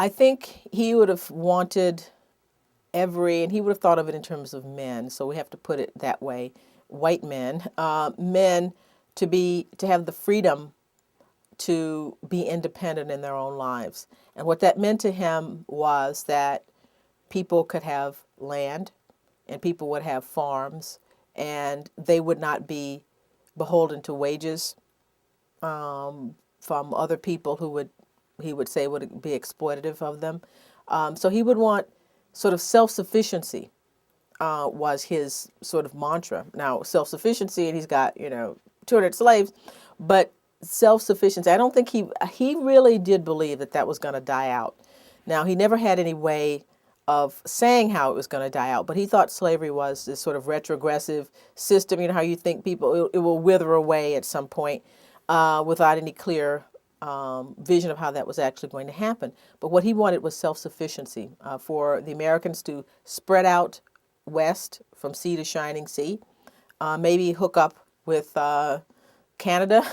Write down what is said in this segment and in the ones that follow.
I think he would have wanted and he would have thought of it in terms of men, so we have to put it that way, white men, men to have the freedom to be independent in their own lives. And what that meant to him was that people could have land and people would have farms and they would not be beholden to wages from other people who he would say would be exploitative of them. So he would want sort of self-sufficiency was his sort of mantra. Now, self-sufficiency, and he's got, 200 slaves, but self-sufficiency, I don't think he really did believe that that was going to die out. Now, he never had any way of saying how it was going to die out, but he thought slavery was this sort of retrogressive system. You know how you think people, it will wither away at some point without any clear vision of how that was actually going to happen. But what he wanted was self-sufficiency for the Americans to spread out west from sea to shining sea, maybe hook up with Canada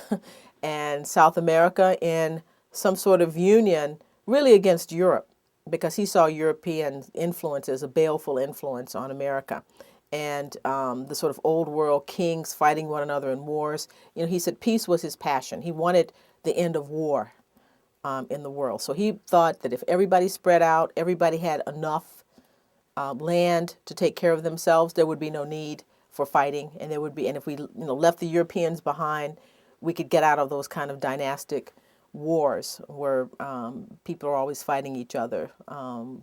and South America in some sort of union really against Europe, because he saw European influence as a baleful influence on America. And the sort of old world kings fighting one another in wars. He said peace was his passion. He wanted the end of war in the world. So he thought that if everybody spread out, everybody had enough land to take care of themselves, there would be no need for fighting, and if we left the Europeans behind, we could get out of those kind of dynastic wars where people are always fighting each other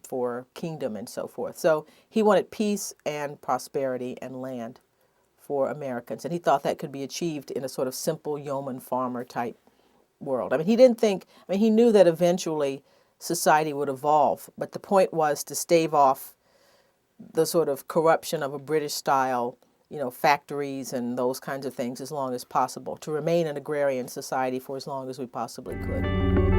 for kingdom and so forth. So he wanted peace and prosperity and land for Americans, and he thought that could be achieved in a sort of simple yeoman farmer type world. I mean, he knew that eventually society would evolve, but the point was to stave off the sort of corruption of a British style, factories and those kinds of things as long as possible, to remain an agrarian society for as long as we possibly could.